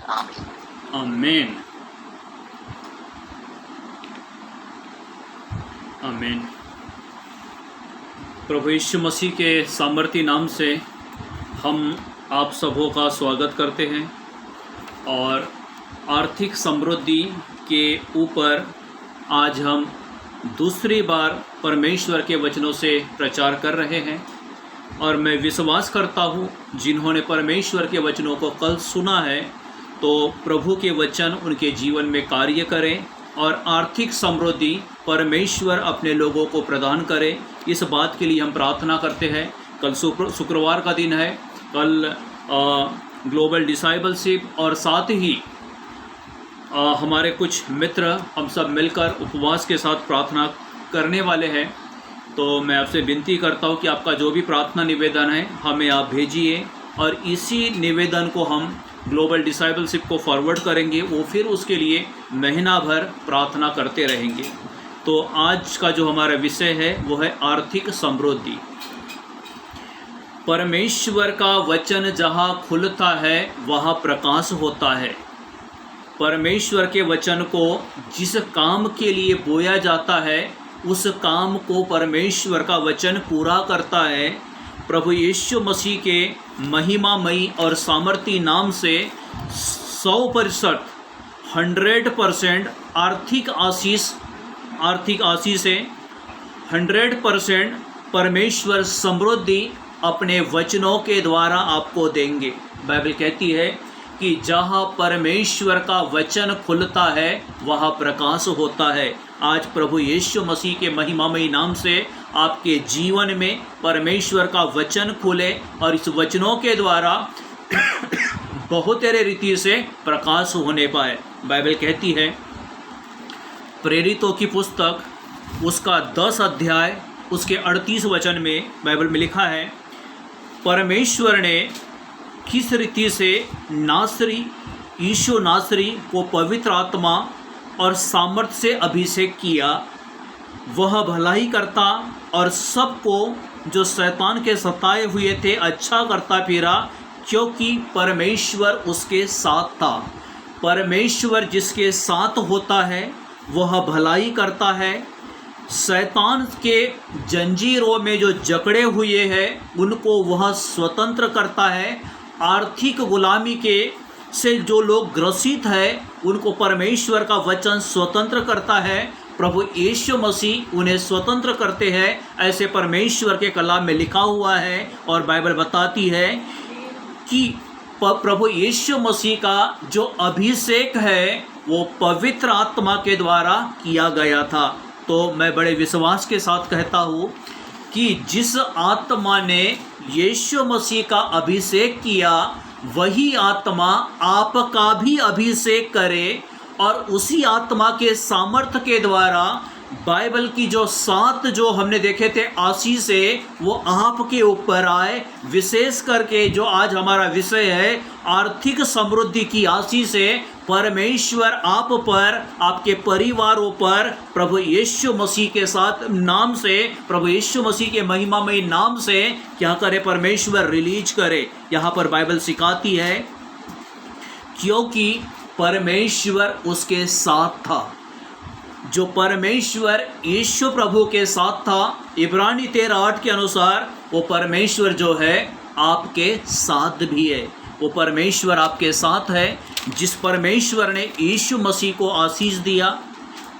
आमीन आमीन। प्रभु यीशु मसीह के सामर्थी नाम से हम आप सबों का स्वागत करते हैं और आर्थिक समृद्धि के ऊपर आज हम दूसरी बार परमेश्वर के वचनों से प्रचार कर रहे हैं। और मैं विश्वास करता हूँ जिन्होंने परमेश्वर के वचनों को कल सुना है तो प्रभु के वचन उनके जीवन में कार्य करें और आर्थिक समृद्धि परमेश्वर अपने लोगों को प्रदान करे। इस बात के लिए हम प्रार्थना करते हैं। कल शुक्रवार का दिन है। कल ग्लोबल डिसाइबलशिप और साथ ही हमारे कुछ मित्र हम सब मिलकर उपवास के साथ प्रार्थना करने वाले हैं। तो मैं आपसे विनती करता हूं कि आपका जो भी प्रार्थना निवेदन है हमें आप भेजिए और इसी निवेदन को हम ग्लोबल डिसाइबलशिप को फॉरवर्ड करेंगे। वो फिर उसके लिए महीना भर प्रार्थना करते रहेंगे। तो आज का जो हमारा विषय है वो है आर्थिक समृद्धि। परमेश्वर का वचन जहाँ खुलता है वहाँ प्रकाश होता है। परमेश्वर के वचन को जिस काम के लिए बोया जाता है उस काम को परमेश्वर का वचन पूरा करता है। प्रभु यीशु मसीह के महिमामयी और सामर्थी नाम से 100% 100% आर्थिक आशीष है। 100% परमेश्वर समृद्धि अपने वचनों के द्वारा आपको देंगे। बाइबल कहती है कि जहाँ परमेश्वर का वचन खुलता है वहाँ प्रकाश होता है। आज प्रभु यीशु मसीह के महिमामयी नाम से आपके जीवन में परमेश्वर का वचन खुले और इस वचनों के द्वारा बहुत सारे रीति से प्रकाश होने पाए। बाइबल कहती है प्रेरितों की पुस्तक उसका 10 अध्याय उसके 38 वचन में बाइबल में लिखा है, परमेश्वर ने किस रीति से यीशु नासरी को पवित्र आत्मा और सामर्थ से अभिषेक किया, वह भलाई करता और सबको जो शैतान के सताए हुए थे अच्छा करता फिरा, क्योंकि परमेश्वर उसके साथ था। परमेश्वर जिसके साथ होता है वह भलाई करता है। शैतान के जंजीरों में जो जकड़े हुए हैं उनको वह स्वतंत्र करता है। आर्थिक गुलामी के से जो लोग ग्रसित है उनको परमेश्वर का वचन स्वतंत्र करता है। प्रभु यीशु मसीह उन्हें स्वतंत्र करते हैं, ऐसे परमेश्वर के कलाम में लिखा हुआ है। और बाइबल बताती है कि प्रभु यीशु मसीह का जो अभिषेक है वो पवित्र आत्मा के द्वारा किया गया था। तो मैं बड़े विश्वास के साथ कहता हूँ कि जिस आत्मा ने यीशु मसीह का अभिषेक किया वही आत्मा आपका भी अभिषेक करे और उसी आत्मा के सामर्थ्य के द्वारा बाइबल की जो 7 जो हमने देखे थे आशीष है वो आपके ऊपर आए। विशेष करके जो आज हमारा विषय है आर्थिक समृद्धि की आशीष है। परमेश्वर आप पर, आपके परिवारों पर प्रभु यीशु मसीह के साथ नाम से, प्रभु यीशु मसीह के महिमामय नाम से क्या करे, परमेश्वर रिलीज करे। यहाँ पर बाइबल सिखाती है क्योंकि परमेश्वर उसके साथ था। जो परमेश्वर यीशु प्रभु के साथ था, इब्रानी 13:8 के अनुसार वो परमेश्वर जो है आपके साथ भी है। वो परमेश्वर आपके साथ है। जिस परमेश्वर ने यीशु मसीह को आशीष दिया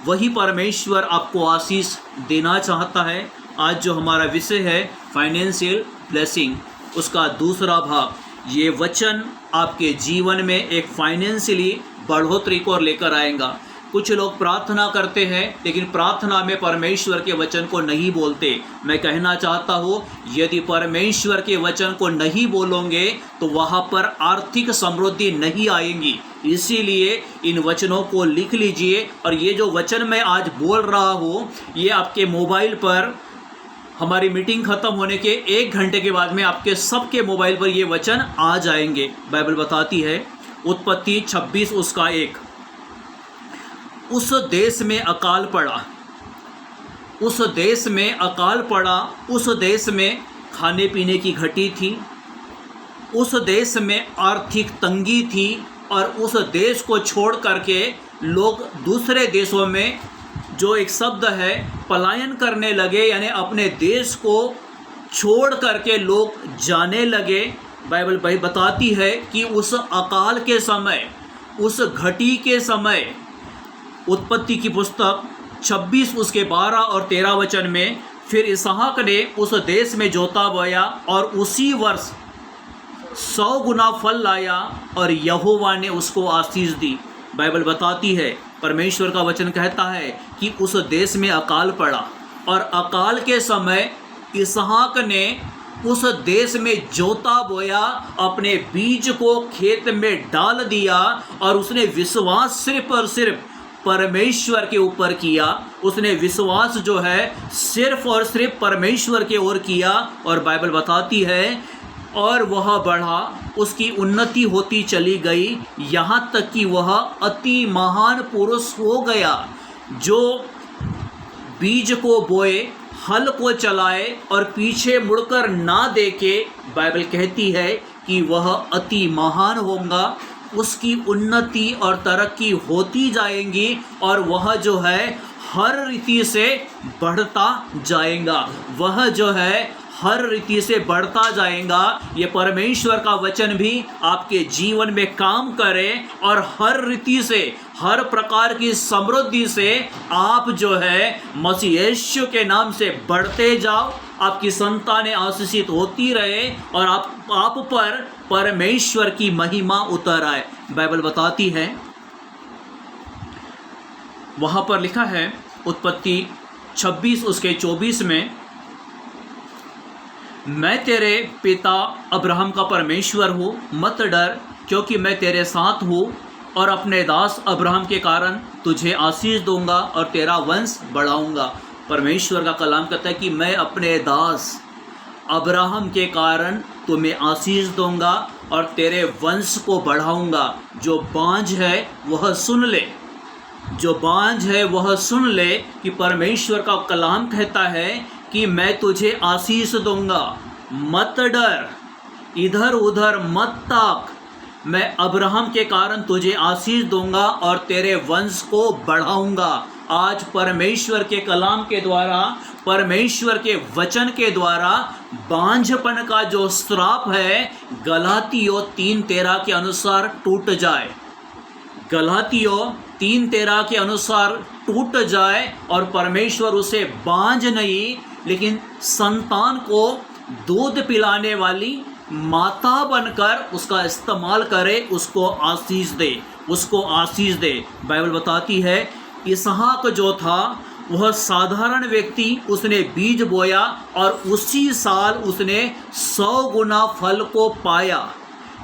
वही परमेश्वर आपको आशीष देना चाहता है। आज जो हमारा विषय है फाइनेंशियल ब्लेसिंग, उसका दूसरा भाग। ये वचन आपके जीवन में एक फाइनेंशियली बढ़ोतरी को लेकर आएगा। कुछ लोग प्रार्थना करते हैं लेकिन प्रार्थना में परमेश्वर के वचन को नहीं बोलते। मैं कहना चाहता हूँ यदि परमेश्वर के वचन को नहीं बोलोगे तो वहाँ पर आर्थिक समृद्धि नहीं आएगी। इसीलिए इन वचनों को लिख लीजिए। और ये जो वचन मैं आज बोल रहा हूँ ये आपके मोबाइल पर हमारी मीटिंग खत्म होने के 1 घंटे के बाद में आपके सबके मोबाइल पर ये वचन आ जाएंगे। बाइबल बताती है उत्पत्ति 26 उसका 1, उस देश में अकाल पड़ा, उस देश में अकाल पड़ा, उस देश में खाने पीने की घटी थी, उस देश में आर्थिक तंगी थी और उस देश को छोड़ करके लोग दूसरे देशों में, जो एक शब्द है, पलायन करने लगे, यानी अपने देश को छोड़ करके लोग जाने लगे। बाइबल भाई बताती है कि उस अकाल के समय, उस घटी के समय, उत्पत्ति की पुस्तक 26 उसके 12 और 13 वचन में, फिर इसहाक ने उस देश में जोता बोया और उसी वर्ष 100 गुना फल लाया और यहोवा ने उसको आशीष दी। बाइबल बताती है, परमेश्वर का वचन कहता है कि उस देश में अकाल पड़ा और अकाल के समय इसहाक ने उस देश में जोता बोया, अपने बीज को खेत में डाल दिया और उसने विश्वास सिर्फ और सिर्फ परमेश्वर के ऊपर किया। उसने विश्वास जो है सिर्फ और सिर्फ परमेश्वर के ओर किया और बाइबल बताती है और वह बढ़ा, उसकी उन्नति होती चली गई, यहाँ तक कि वह अति महान पुरुष हो गया, जो बीज को बोए, हल को चलाए और पीछे मुड़कर ना देखे। बाइबल कहती है कि वह अति महान होगा, उसकी उन्नति और तरक्की होती जाएंगी और वह जो है हर रीति से बढ़ता जाएगा, वह जो है हर रीति से बढ़ता जाएगा। ये परमेश्वर का वचन भी आपके जीवन में काम करे और हर रीति से, हर प्रकार की समृद्धि से आप जो है मसीह यीशु के नाम से बढ़ते जाओ, आपकी संतानें आशीषित होती रहे और आप पर परमेश्वर की महिमा उतर आए। बाइबल बताती है, वहाँ पर लिखा है उत्पत्ति 26 उसके 24 में, मैं तेरे पिता अब्राहम का परमेश्वर हूँ, मत डर, क्योंकि मैं तेरे साथ हूँ और अपने दास अब्राहम के कारण तुझे आशीष दूंगा और तेरा वंश बढ़ाऊंगा। परमेश्वर का कलाम कहता है कि मैं अपने दास अब्राहम के कारण तुम्हें आशीष दूंगा और तेरे वंश को बढ़ाऊंगा। जो बांझ है वह सुन ले, जो बांझ है वह सुन ले कि परमेश्वर का कलाम कहता है कि मैं तुझे आशीष दूंगा, मत डर, इधर उधर मत ताक, मैं अब्राहम के कारण तुझे आशीष दूंगा और तेरे वंश को बढ़ाऊंगा। आज परमेश्वर के कलाम के द्वारा, परमेश्वर के वचन के द्वारा बांझपन का जो श्राप है गलातियों 3:13 के अनुसार टूट जाए, गलातियों 3:13 के अनुसार टूट जाए और परमेश्वर उसे बांझ नहीं लेकिन संतान को दूध पिलाने वाली माता बनकर उसका इस्तेमाल करे, उसको आशीष दे, उसको आशीष दे। बाइबल बताती है इसहाक जो था वह साधारण व्यक्ति, उसने बीज बोया और उसी साल उसने 100 गुना फल को पाया।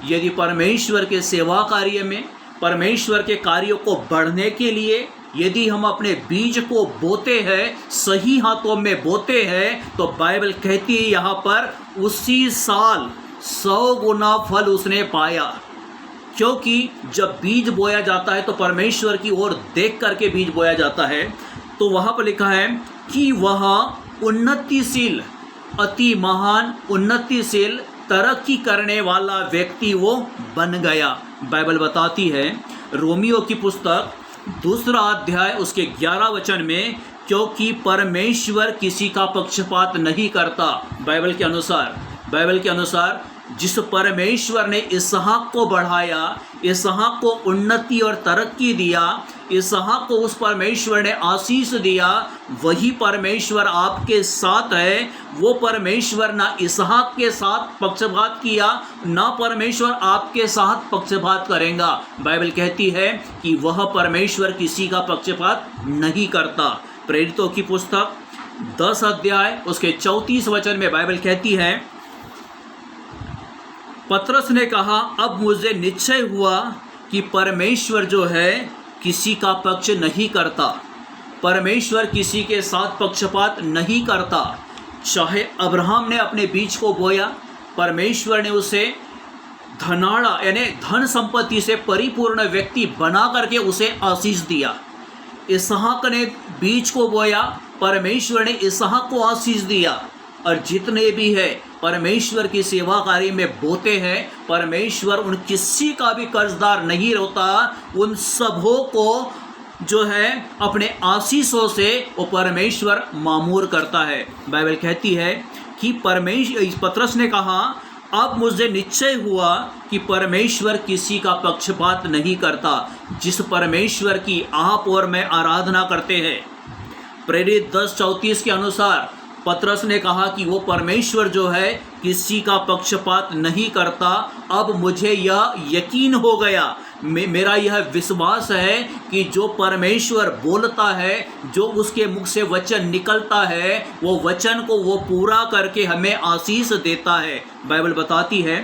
यदि परमेश्वर के सेवा कार्य में, परमेश्वर के कार्यों को बढ़ने के लिए यदि हम अपने बीज को बोते हैं, सही हाथों में बोते हैं, तो बाइबल कहती है यहाँ पर उसी साल 100 गुना फल उसने पाया। क्योंकि जब बीज बोया जाता है तो परमेश्वर की ओर देख करके बीज बोया जाता है। तो वहाँ पर लिखा है कि वह उन्नतिशील, अति महान उन्नतिशील, तरक्की करने वाला व्यक्ति वो बन गया। बाइबल बताती है रोमियो की पुस्तक 2 अध्याय उसके 11 वचन में, क्योंकि परमेश्वर किसी का पक्षपात नहीं करता। बाइबल के अनुसार जिस परमेश्वर ने इसहाक को बढ़ाया, इसहाक को उन्नति और तरक्की दिया, इसहाक को उस परमेश्वर ने आशीष दिया, वही परमेश्वर आपके साथ है। वो परमेश्वर ना इसहाक के साथ पक्षपात किया, ना परमेश्वर आपके साथ पक्षपात करेगा। बाइबल कहती है कि वह परमेश्वर किसी का पक्षपात नहीं करता। प्रेरितों की पुस्तक 10 अध्याय उसके 34 वचन में बाइबल कहती है, पतरस ने कहा, अब मुझे निश्चय हुआ कि परमेश्वर जो है किसी का पक्ष नहीं करता, परमेश्वर किसी के साथ पक्षपात नहीं करता। चाहे अब्राहम ने अपने बीज को बोया, परमेश्वर ने उसे धनाड़ा यानी धन संपत्ति से परिपूर्ण व्यक्ति बना करके उसे आशीष दिया। इसहाक ने बीज को बोया, परमेश्वर ने इसहाक को आशीष दिया। और जितने भी है परमेश्वर की सेवाकारी में बोते हैं, परमेश्वर उन किसी का भी कर्जदार नहीं होता, उन सबों को जो है अपने आशीषों से वो परमेश्वर मामूर करता है। बाइबल कहती है कि पतरस ने कहा, अब मुझे निश्चय हुआ कि परमेश्वर किसी का पक्षपात नहीं करता। जिस परमेश्वर की आप और मैं आराधना करते हैं, प्रेरित 10:34 के अनुसार पतरस ने कहा कि वो परमेश्वर जो है किसी का पक्षपात नहीं करता। अब मुझे यह यकीन हो गया, मेरा यह विश्वास है कि जो परमेश्वर बोलता है, जो उसके मुख से वचन निकलता है, वो वचन को वो पूरा करके हमें आशीष देता है। बाइबल बताती है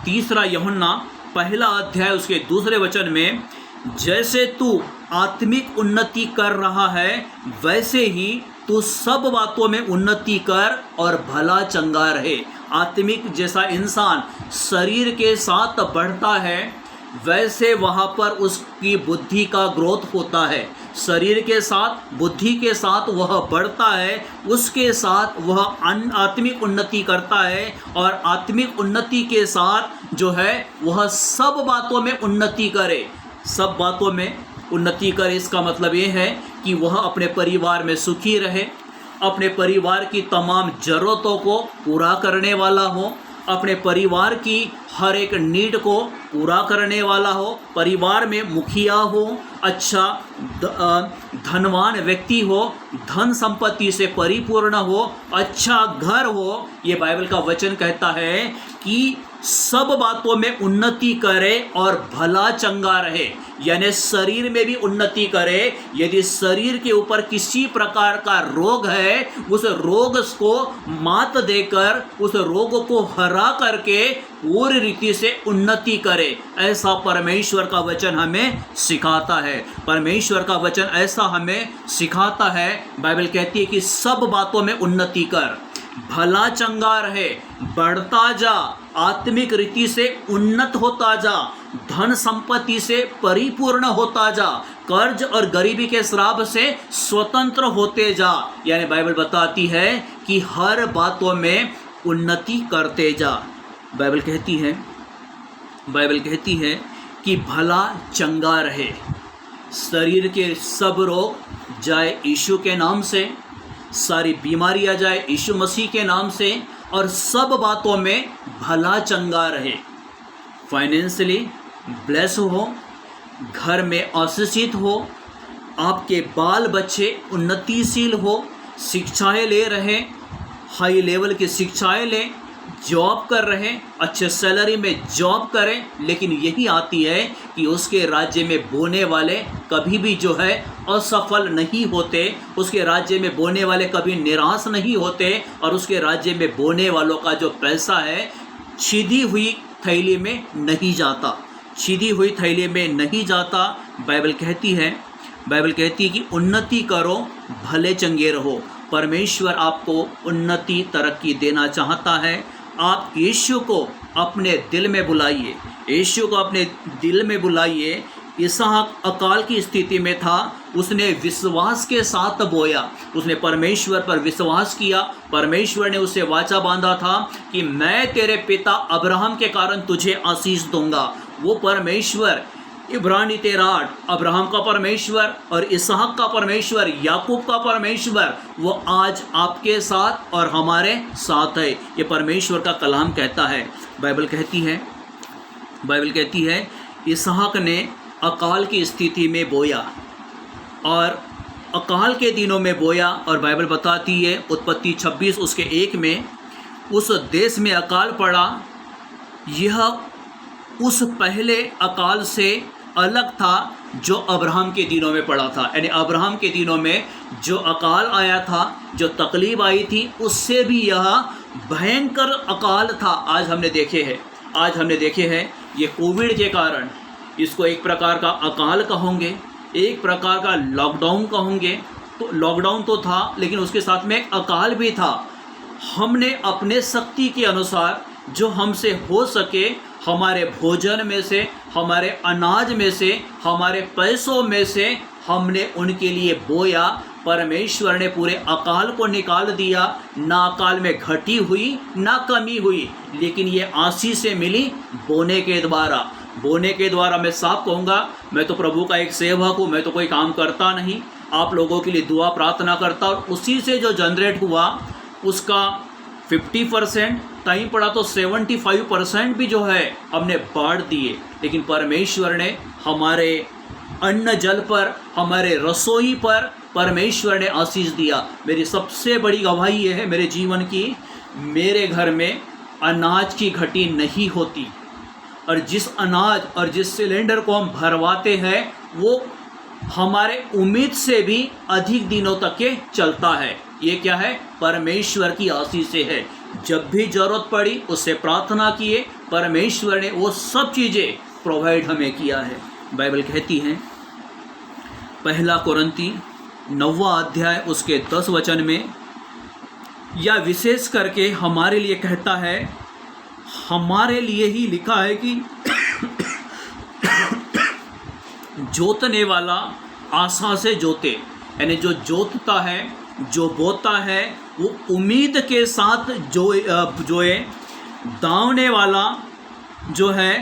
3 यूहन्ना 1 अध्याय उसके 2 वचन में, जैसे तू आत्मिक उन्नति कर रहा है वैसे ही तू सब बातों में उन्नति कर और भला चंगा रहे। आत्मिक जैसा इंसान शरीर के साथ बढ़ता है, वैसे वहाँ पर उसकी बुद्धि का ग्रोथ होता है। शरीर के साथ, बुद्धि के साथ वह बढ़ता है, उसके साथ वह आत्मिक उन्नति करता है, और आत्मिक उन्नति के साथ जो है वह सब बातों में उन्नति करे। सब बातों में उन्नति करे, इसका मतलब ये है कि वह अपने परिवार में सुखी रहे, अपने परिवार की तमाम ज़रूरतों को पूरा करने वाला हो, अपने परिवार की हर एक नीड को पूरा करने वाला हो, परिवार में मुखिया हो, अच्छा धनवान व्यक्ति हो, धन संपत्ति से परिपूर्ण हो, अच्छा घर हो। ये बाइबल का वचन कहता है कि सब बातों में उन्नति करे और भला चंगा रहे, यानी शरीर में भी उन्नति करे। यदि शरीर के ऊपर किसी प्रकार का रोग है, उस रोग को मात देकर, उस रोग को हरा करके पूरी रीति से उन्नति करे। ऐसा परमेश्वर का वचन हमें सिखाता है। परमेश्वर का वचन ऐसा हमें सिखाता है। बाइबल कहती है कि सब बातों में उन्नति कर, भला चंगा रहे, बढ़ता जा, आत्मिक रीति से उन्नत होता जा, धन संपत्ति से परिपूर्ण होता जा, कर्ज और गरीबी के श्राप से स्वतंत्र होते जा। यानी बाइबल बताती है कि हर बातों में उन्नति करते जा। बाइबल कहती है कि भला चंगा रहे, शरीर के सब रोग जाए यीशु के नाम से, सारी बीमारियां जाए यीशु मसीह के नाम से, और सब बातों में भला चंगा रहे। फाइनेंशियली ब्लेस हो, घर में आशीषित हो, आपके बाल बच्चे उन्नतिशील हो, शिक्षाएं ले रहे, हाई लेवल की शिक्षाएं लें, जॉब कर रहे, अच्छे सैलरी में जॉब करें। लेकिन यही आती है कि उसके राज्य में बोने वाले कभी भी जो है असफल नहीं होते, उसके राज्य में बोने वाले कभी निराश नहीं होते, और उसके राज्य में बोने वालों का जो पैसा है छिदी हुई थैली में नहीं जाता, छिदी हुई थैली में नहीं जाता। बाइबल कहती है कि उन्नति करो, भले चंगे रहो। परमेश्वर आपको उन्नति तरक्की देना चाहता है। आप यीशु को अपने दिल में बुलाइए, यीशु को अपने दिल में बुलाइए। इसहाक अकाल की स्थिति में था, उसने विश्वास के साथ बोया, उसने परमेश्वर पर विश्वास किया। परमेश्वर ने उसे वाचा बांधा था कि मैं तेरे पिता अब्राहम के कारण तुझे आशीष दूंगा। वो परमेश्वर, इब्रानी 13:8, अब्राहम का परमेश्वर और इसहाक का परमेश्वर, याकूब का परमेश्वर, वो आज आपके साथ और हमारे साथ है। ये परमेश्वर का कलाम कहता है। बाइबल कहती है इसहाक ने अकाल की स्थिति में बोया, और अकाल के दिनों में बोया। और बाइबल बताती है उत्पत्ति 26 उसके 1 में, उस देश में अकाल पड़ा। यह उस पहले अकाल से अलग था जो अब्राहम के दिनों में पड़ा था। यानी अब्राहम के दिनों में जो अकाल आया था, जो तकलीफ आई थी, उससे भी यह भयंकर अकाल था। आज हमने देखे हैं ये कोविड के कारण, इसको एक प्रकार का अकाल कहोगे, एक प्रकार का लॉकडाउन कहोगे। तो लॉकडाउन तो था, लेकिन उसके साथ में एक अकाल भी था। हमने अपने शक्ति के अनुसार जो हमसे हो सके, हमारे भोजन में से, हमारे अनाज में से, हमारे पैसों में से हमने उनके लिए बोया, परमेश्वर ने पूरे अकाल को निकाल दिया। ना अकाल में घटी हुई ना कमी हुई, लेकिन ये आशीष से मिली बोने के द्वारा। बोने के द्वारा मैं साफ कहूँगा, मैं तो प्रभु का एक सेवक हूँ, मैं तो कोई काम करता नहीं, आप लोगों के लिए दुआ प्रार्थना करता, और उसी से जो जनरेट हुआ उसका 50%, कहीं पड़ा तो 75% भी जो है हमने बांट दिए। लेकिन परमेश्वर ने हमारे अन्न जल पर, हमारे रसोई पर परमेश्वर ने आशीष दिया। मेरी सबसे बड़ी गवाही ये है मेरे जीवन की, मेरे घर में अनाज की घटी नहीं होती, और जिस अनाज और जिस सिलेंडर को हम भरवाते हैं वो हमारे उम्मीद से भी अधिक दिनों तक के चलता है। ये क्या है? परमेश्वर की आशीष से है। जब भी जरूरत पड़ी उससे प्रार्थना किए, परमेश्वर ने वो सब चीज़ें प्रोवाइड हमें किया है। बाइबल कहती है, पहला कुरिन्ती 9वां अध्याय उसके 10 वचन में, या विशेष करके हमारे लिए कहता है, हमारे लिए ही लिखा है कि जोतने वाला आशा से जोते, यानी जो जोतता है, जो बोता है, वो उम्मीद के साथ जोए। दावने वाला जो है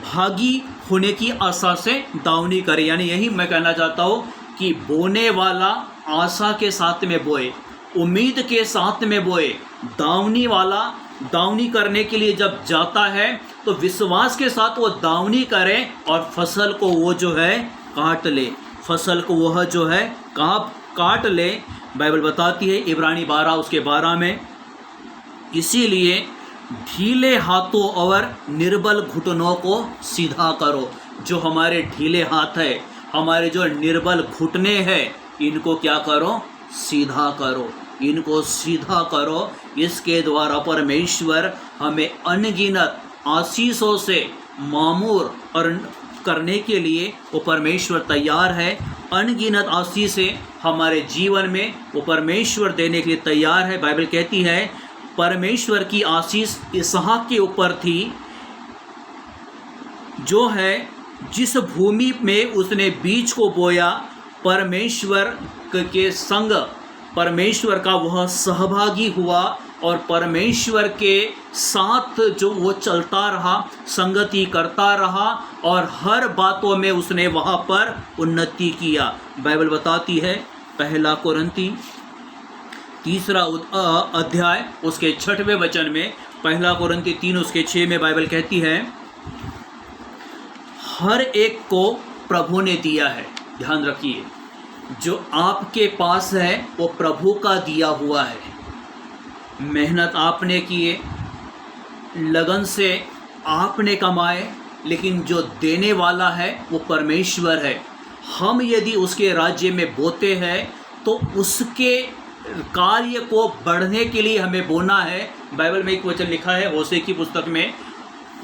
भागी होने की आशा से दावनी करे। यानी यही मैं कहना चाहता हूँ कि बोने वाला आशा के साथ में बोए, उम्मीद के साथ में बोए। दावनी वाला दावनी करने के लिए जब जाता है तो विश्वास के साथ वो दावनी करे और फसल को वो जो है काट ले, फसल को वह जो है काट ले। बाइबल बताती है इब्रानी 12 उसके 12 में, इसीलिए ढीले हाथों और निर्बल घुटनों को सीधा करो। जो हमारे ढीले हाथ है, हमारे जो निर्बल घुटने हैं, इनको क्या करो? सीधा करो, इनको सीधा करो। इसके द्वारा परमेश्वर हमें अनगिनत आशीषों से मामूर और करने के लिए वो परमेश्वर तैयार है। अनगिनत आशीषें हमारे जीवन में वो परमेश्वर देने के लिए तैयार है। बाइबल कहती है परमेश्वर की आशीष इसहाक के ऊपर थी, जो है जिस भूमि में उसने बीज को बोया, परमेश्वर के संग परमेश्वर का वह सहभागी हुआ और परमेश्वर के साथ जो वो चलता रहा, संगति करता रहा और हर बातों में उसने वहाँ पर उन्नति किया। बाइबल बताती है पहला कुरिन्ती 3 अध्याय उसके 6वें वचन में, पहला कुरिन्ती 3 उसके 6 में बाइबल कहती है, हर एक को प्रभु ने दिया है। ध्यान रखिए, जो आपके पास है वो प्रभु का दिया हुआ है। मेहनत आपने किए, लगन से आपने कमाए, लेकिन जो देने वाला है वो परमेश्वर है। हम यदि उसके राज्य में बोते हैं तो उसके कार्य को बढ़ने के लिए हमें बोना है। बाइबल में एक वचन लिखा है होशे की पुस्तक में,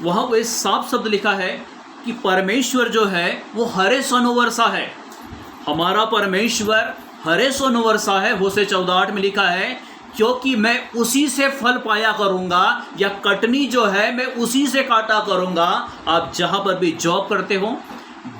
वहाँ वो साफ शब्द लिखा है कि परमेश्वर जो है वो हरे सोनवर्षा है। हमारा परमेश्वर हरे सोनवर्षा है। होशे 14:8 में लिखा है, क्योंकि मैं उसी से फल पाया करूँगा, या कटनी जो है मैं उसी से काटा करूँगा। आप जहाँ पर भी जॉब करते हो,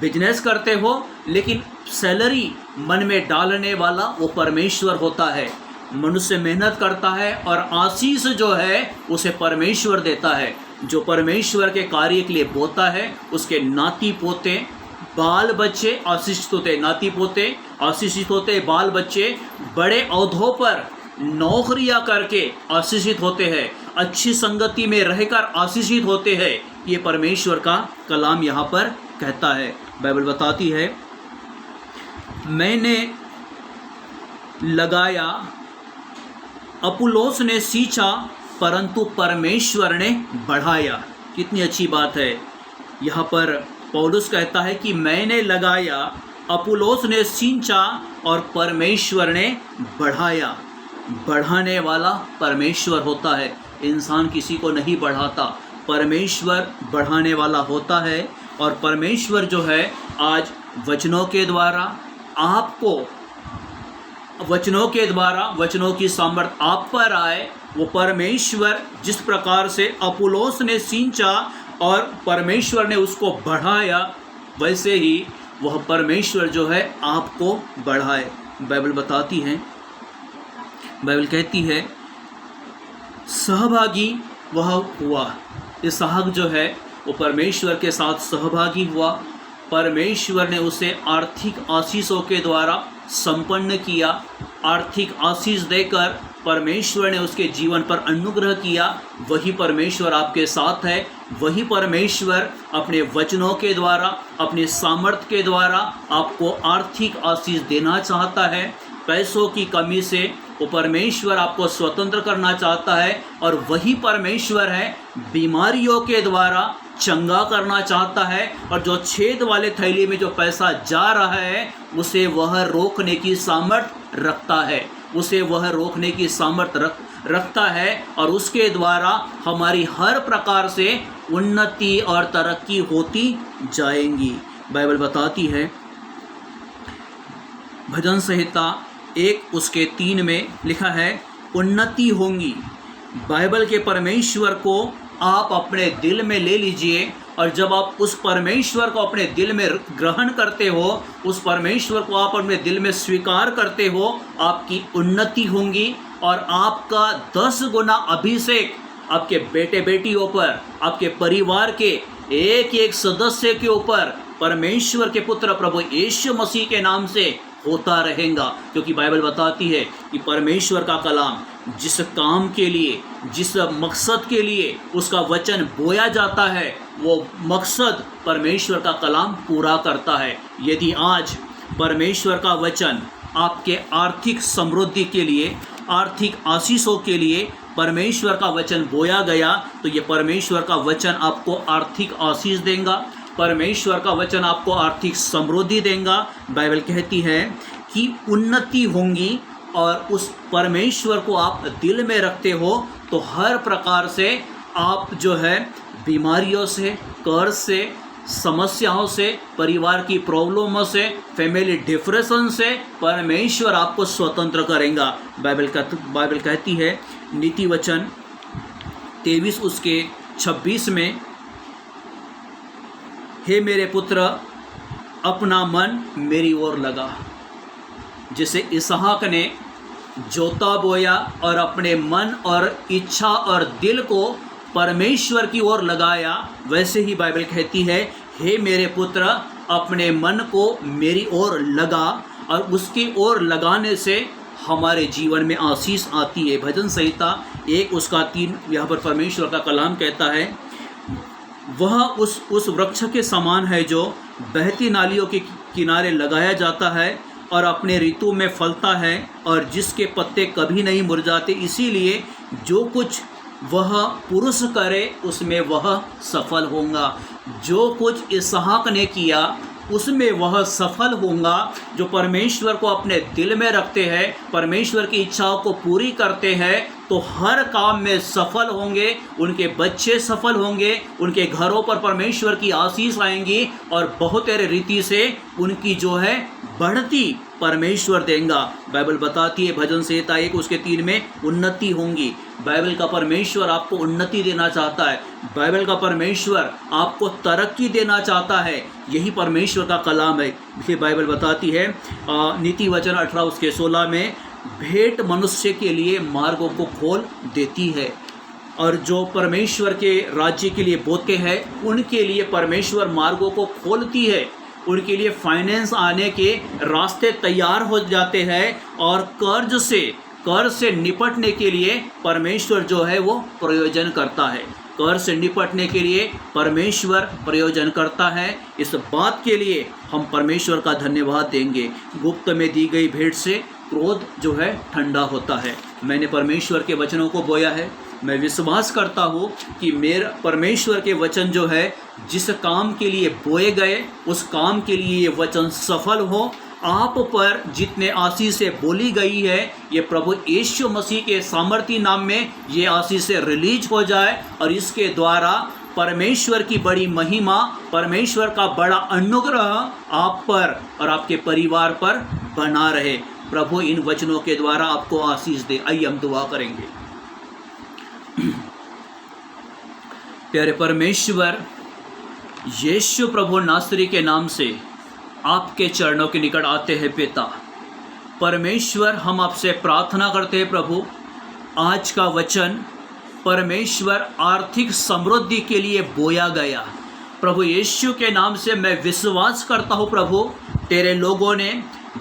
बिजनेस करते हो, लेकिन सैलरी मन में डालने वाला वो परमेश्वर होता है। मनुष्य मेहनत करता है और आशीष जो है उसे परमेश्वर देता है। जो परमेश्वर के कार्य के लिए बोता है उसके नाती पोते बाल बच्चे आशीषित होते, नाती पोते आशीषित होते, बाल बच्चे बड़े औहदों पर नौकरियां करके आशीषित होते हैं, अच्छी संगति में रहकर आशीषित होते हैं। ये परमेश्वर का कलाम यहाँ पर कहता है। बाइबल बताती है, मैंने लगाया, अपुल्लोस ने सींचा, परंतु परमेश्वर ने बढ़ाया। कितनी अच्छी बात है। यहाँ पर पौलुस कहता है कि मैंने लगाया, अपुल्लोस ने सींचा और परमेश्वर ने बढ़ाया। बढ़ाने वाला परमेश्वर होता है, इंसान किसी को नहीं बढ़ाता, परमेश्वर बढ़ाने वाला होता है। और परमेश्वर जो है आज वचनों के द्वारा आपको, वचनों की सामर्थ आप पर आए। वो परमेश्वर जिस प्रकार से अपुल्लोस ने सींचा और परमेश्वर ने उसको बढ़ाया, वैसे ही वह परमेश्वर जो है आपको बढ़ाए। बाइबल बताती है, बाइबल कहती है सहभागी वह हुआ। इसहाक जो है वो परमेश्वर के साथ सहभागी हुआ। परमेश्वर ने उसे आर्थिक आशीषों के द्वारा संपन्न किया। आर्थिक आशीष देकर परमेश्वर ने उसके जीवन पर अनुग्रह किया। वही परमेश्वर आपके साथ है। वही परमेश्वर अपने वचनों के द्वारा, अपने सामर्थ्य के द्वारा आपको आर्थिक आशीष देना चाहता है। पैसों की कमी से वो परमेश्वर आपको स्वतंत्र करना चाहता है। और वही परमेश्वर है बीमारियों के द्वारा चंगा करना चाहता है। और जो छेद वाले थैली में जो पैसा जा रहा है उसे वह रोकने की सामर्थ्य रखता है, उसे वह रोकने की सामर्थ्य रखता है। और उसके द्वारा हमारी हर प्रकार से उन्नति और तरक्की होती जाएंगी। बाइबल बताती है भजन संहिता 1 उसके 3 में लिखा है उन्नति होंगी। बाइबल के परमेश्वर को आप अपने दिल में ले लीजिए। और जब आप उस परमेश्वर को अपने दिल में ग्रहण करते हो, उस परमेश्वर को आप अपने दिल में स्वीकार करते हो, आपकी उन्नति होंगी। और आपका 10 गुना अभिषेक आपके बेटे बेटियों पर, आपके परिवार के एक एक सदस्य के ऊपर परमेश्वर के पुत्र प्रभु यीशु मसीह के नाम से होता रहेगा। क्योंकि बाइबल बताती है कि परमेश्वर का कलाम जिस काम के लिए, जिस मकसद के लिए उसका वचन बोया जाता है, वो मकसद परमेश्वर का कलाम पूरा करता है। यदि आज परमेश्वर का वचन आपके आर्थिक समृद्धि के लिए, आर्थिक आशीषों के लिए परमेश्वर का वचन बोया गया, तो ये परमेश्वर का वचन आपको आर्थिक आशीष देगा। परमेश्वर का वचन आपको आर्थिक समृद्धि देगा। बाइबल कहती है कि उन्नति होंगी। और उस परमेश्वर को आप दिल में रखते हो तो हर प्रकार से आप जो है बीमारियों से, कर्ज से, समस्याओं से, परिवार की प्रॉब्लमों से, फैमिली डिप्रेशन से परमेश्वर आपको स्वतंत्र करेगा। बाइबल कहती है नीति वचन 23 उसके 26 में, हे मेरे पुत्र अपना मन मेरी ओर लगा। जिसे इसहाक ने जोता बोया और अपने मन और इच्छा और दिल को परमेश्वर की ओर लगाया, वैसे ही बाइबल कहती है हे मेरे पुत्र अपने मन को मेरी ओर लगा। और उसकी ओर लगाने से हमारे जीवन में आशीष आती है। भजन संहिता 1 उसका 3 यहाँ पर परमेश्वर का कलाम कहता है वह उस वृक्ष के समान है जो बहती नालियों के किनारे लगाया जाता है और अपने ऋतु में फलता है और जिसके पत्ते कभी नहीं मुरझाते। इसीलिए जो कुछ वह पुरुष करे उसमें वह सफल होगा। जो कुछ इसहाक ने किया उसमें वह सफल होगा। जो परमेश्वर को अपने दिल में रखते हैं, परमेश्वर की इच्छाओं को पूरी करते हैं, तो हर काम में सफल होंगे। उनके बच्चे सफल होंगे, उनके घरों पर परमेश्वर की आशीष आएंगी और बहुत रीति से उनकी जो है बढ़ती परमेश्वर देगा। बाइबल बताती है भजन संहिता 1 उसके 3 में उन्नति होंगी। बाइबल का परमेश्वर आपको उन्नति देना चाहता है। बाइबल का परमेश्वर आपको तरक्की देना चाहता है। यही परमेश्वर का कलाम है। इसलिए बाइबल बताती है नीति वचन 18 उसके 16 में, भेंट मनुष्य के लिए मार्गों को खोल देती है। और जो परमेश्वर के राज्य के लिए बोते हैं उनके लिए परमेश्वर मार्गों को खोलती है। उनके लिए फाइनेंस आने के रास्ते तैयार हो जाते हैं। और कर्ज से निपटने के लिए परमेश्वर जो है वो प्रयोजन करता है। कर्ज से निपटने के लिए परमेश्वर प्रयोजन करता है। इस बात के लिए हम परमेश्वर का धन्यवाद देंगे। गुप्त में दी गई भेंट से क्रोध जो है ठंडा होता है। मैंने परमेश्वर के वचनों को बोया है। मैं विश्वास करता हूँ कि मेरा परमेश्वर के वचन जो है जिस काम के लिए बोए गए उस काम के लिए ये वचन सफल हो। आप पर जितने आशीषें बोली गई है ये प्रभु यीशु मसीह के सामर्थी नाम में ये आशीषें रिलीज हो जाए और इसके द्वारा परमेश्वर की बड़ी महिमा, परमेश्वर का बड़ा अनुग्रह आप पर और आपके परिवार पर बना रहे। प्रभु इन वचनों के द्वारा आपको आशीष दे। आइए हम दुआ करेंगे। प्यारे परमेश्वर, यीशु प्रभु नासरी के नाम से आपके चरणों के निकट आते हैं पिता। परमेश्वर हम आपसे प्रार्थना करते हैं प्रभु, आज का वचन परमेश्वर आर्थिक समृद्धि के लिए बोया गया। प्रभु यीशु के नाम से मैं विश्वास करता हूँ प्रभु, तेरे लोगों ने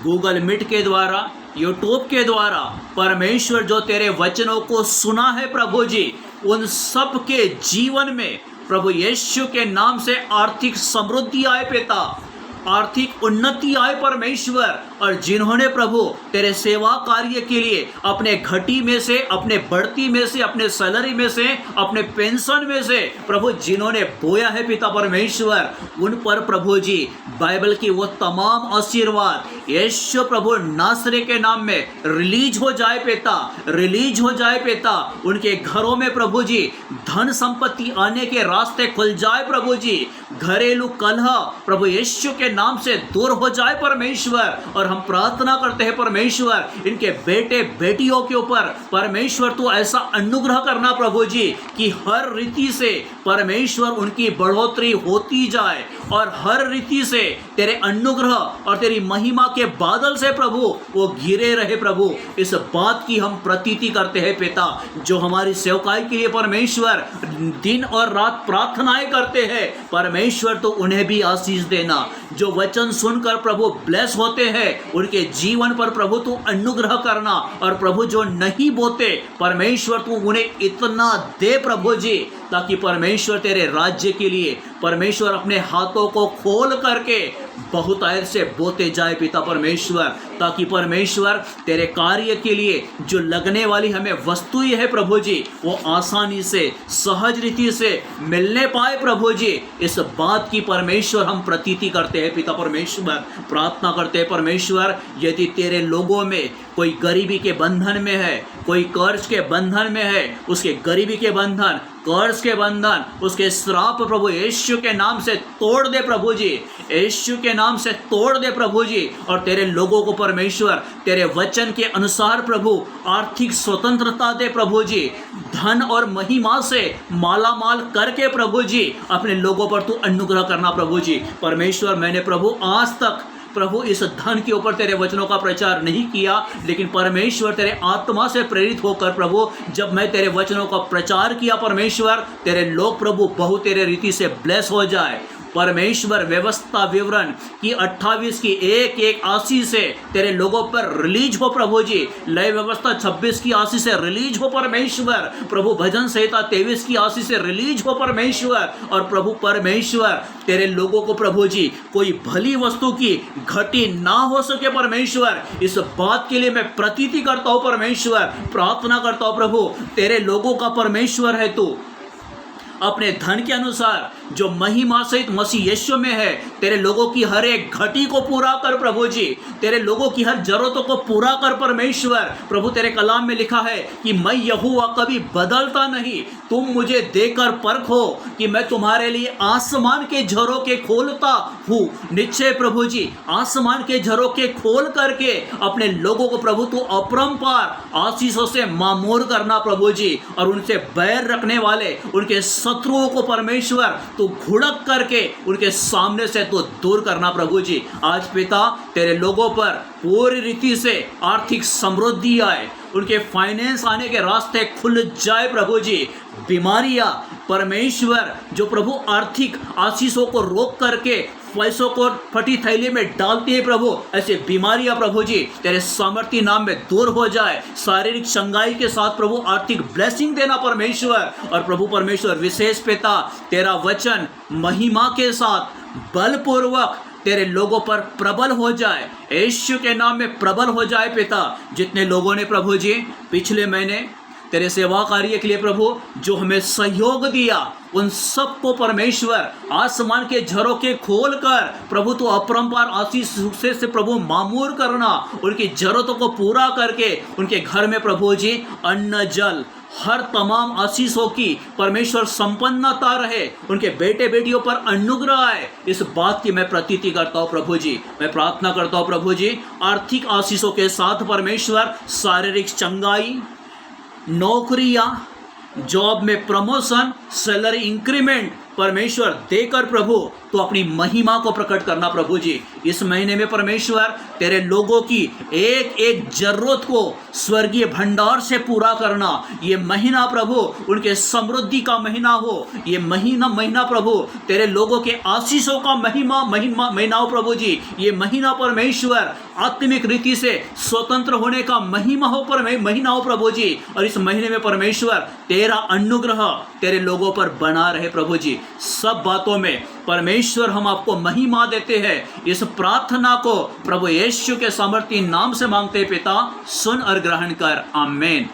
गूगल मीट के द्वारा, यूट्यूब के द्वारा परमेश्वर जो तेरे वचनों को सुना है प्रभु जी, उन सब के जीवन में प्रभु यीशु के नाम से आर्थिक समृद्धि आए पिता, आर्थिक उन्नति आए परमेश्वर। और जिन्होंने प्रभु तेरे सेवा कार्य के लिए अपने घटी में से, अपने बढ़ती में से, अपने सैलरी में से, अपने पेंशन में से प्रभु जिन्होंने बोया है पिता परमेश्वर, उन पर प्रभु जी बाइबल की वो तमाम आशीर्वाद यीशु प्रभु नासरी के नाम में रिलीज हो जाए पिता, रिलीज हो जाए पिता। उनके घरों में प्रभु जी धन संपत्ति आने के रास्ते खुल जाए प्रभु जी। घरेलू कलह प्रभु यीशु के नाम से दूर हो जाए परमेश्वर। और हम प्रार्थना करते हैं परमेश्वर, इनके बेटे बेटियों के ऊपर परमेश्वर तू ऐसा अनुग्रह करना प्रभु जी कि हर रीति से परमेश्वर उनकी बढ़ोतरी होती जाए, और हर रीति से तेरे अनुग्रह और तेरी महिमा के बादल से प्रभु वो घिरे रहे प्रभु। इस बात की हम प्रतीति करते हैं पिता, जो हमारी सेवकाई के लिए परमेश्वर दिन और रात प्रार्थनाएं करते हैं परमेश्वर, तो उन्हें भी आशीष देना। जो वचन सुनकर प्रभु ब्लेस होते हैं उनके जीवन पर प्रभु तू अनुग्रह करना, और प्रभु जो नहीं बोते परमेश्वर तू उन्हें इतना दे प्रभु जी, ताकि परमेश्वर तेरे राज्य के लिए परमेश्वर अपने हाथों को खोल करके बहुतायत से बोते जाए पिता परमेश्वर, ताकि परमेश्वर तेरे कार्य के लिए जो लगने वाली हमें वस्तुएं है प्रभु जी, वो आसानी से सहज रीति से मिलने पाए प्रभु जी। इस बात की परमेश्वर हम प्रतीति करते हैं पिता परमेश्वर। प्रार्थना करते हैं परमेश्वर, यदि तेरे लोगों में कोई गरीबी के बंधन में है, कोई कर्ज के बंधन में है, उसके गरीबी के बंधन, कर्ज के बंधन, उसके श्राप प्रभु यीशु के नाम से तोड़ दे प्रभु जी, यीशु के नाम से तोड़ दे प्रभु जी। और तेरे लोगों को परमेश्वर तेरे वचन के अनुसार प्रभु आर्थिक स्वतंत्रता दे प्रभु जी, धन और महिमा से माला माल करके प्रभु जी अपने लोगों पर तू अनुग्रह करना प्रभु जी। परमेश्वर मैंने प्रभु आज तक प्रभु इस धन के ऊपर तेरे वचनों का प्रचार नहीं किया, लेकिन परमेश्वर तेरे आत्मा से प्रेरित होकर प्रभु जब मैं तेरे वचनों का प्रचार किया परमेश्वर, तेरे लोग प्रभु बहुत तेरे रीति से ब्लेस हो जाए परमेश्वर। व्यवस्था विवरण की 28 की एक एक आशीष से तेरे लोगों पर रिलीज हो प्रभु जी। लय व्यवस्था 26 की आशीष से रिलीज हो परमेश्वर प्रभु। भजन संहिता 23 की आशीष से रिलीज हो परमेश्वर। और प्रभु परमेश्वर तेरे लोगों को प्रभु जी कोई भली वस्तु की घटी ना हो सके परमेश्वर, इस बात के लिए मैं प्रतीति करता हूँ परमेश्वर। प्रार्थना करता हूँ प्रभु, तेरे लोगों का परमेश्वर है तू, अपने धन के अनुसार जो महिमा सहित मसीह यीशु में है, तेरे लोगों की हर एक घटी को पूरा कर प्रभु जी, तेरे लोगों की हर जरूरतों को पूरा कर परमेश्वर। प्रभु तेरे कलाम में लिखा है कि मैं यहोवा कभी बदलता नहीं, तुम मुझे देकर परखो कि मैं तुम्हारे लिए आसमान के झरोखे खोलता हूँ। निश्चय प्रभु जी आसमान के झरोखे खोल करके अपने लोगों को प्रभु तू अपरंपार आशीषों से मामूर करना प्रभु जी, और उनसे बैर रखने वाले उनके शत्रुओं को परमेश्वर तू घुड़क करके उनके सामने से तू दूर करना प्रभु जी। आज पिता तेरे लोगों पर पूरी रीति से आर्थिक समृद्धि आए, उनके फाइनेंस आने के रास्ते खुल जाए प्रभु जी। बीमारियां परमेश्वर जो प्रभु आर्थिक आशीषों को रोक करके पैसों को फटी थैली में डालती है प्रभु, ऐसे बीमारियां प्रभु जी तेरे सामर्थ्य नाम में दूर हो जाए। शारीरिक चंगाई के साथ प्रभु आर्थिक ब्लेसिंग देना परमेश्वर। और प्रभु परमेश्वर विशेष पिता तेरा वचन महिमा के साथ बलपूर्वक तेरे लोगों पर प्रबल हो जाए, यीशु के नाम में प्रबल हो जाए पिता। जितने लोगों ने प्रभु जी पिछले महीने तेरे सेवा कार्य के लिए प्रभु जो हमें सहयोग दिया, उन सबको परमेश्वर आसमान के झरोखे खोल कर प्रभु तो अपरंपार आशीष से प्रभु मामूर करना, उनकी जरूरतों को पूरा करके उनके घर में प्रभु जी अन्न जल हर तमाम आशीषों की परमेश्वर संपन्नता रहे, उनके बेटे बेटियों पर अनुग्रह आए। इस बात की मैं प्रतीति करता हूँ प्रभु जी। मैं प्रार्थना करता हूँ प्रभु जी आर्थिक आशीषों के साथ परमेश्वर शारीरिक चंगाई, नौकरियां, जॉब में प्रमोशन, सैलरी इंक्रीमेंट परमेश्वर देकर प्रभु तो अपनी महिमा को प्रकट करना प्रभु जी। इस महीने में परमेश्वर तेरे लोगों की एक एक जरूरत को स्वर्गीय भंडार से पूरा करना। ये महीना प्रभु उनके समृद्धि का महीना हो। ये महीना प्रभु तेरे लोगों के आशीषों का महीना हो प्रभु जी। ये महीना परमेश्वर आत्मिक रीति से स्वतंत्र होने का महीना हो प्रभु जी। और इस महीने में परमेश्वर तेरा अनुग्रह तेरे लोगों पर बना रहे प्रभु जी। सब बातों में परमेश्वर हम आपको महिमा देते हैं। इस प्रार्थना को प्रभु यीशु के सामर्थी नाम से मांगते पिता, सुन और ग्रहण कर। आमीन।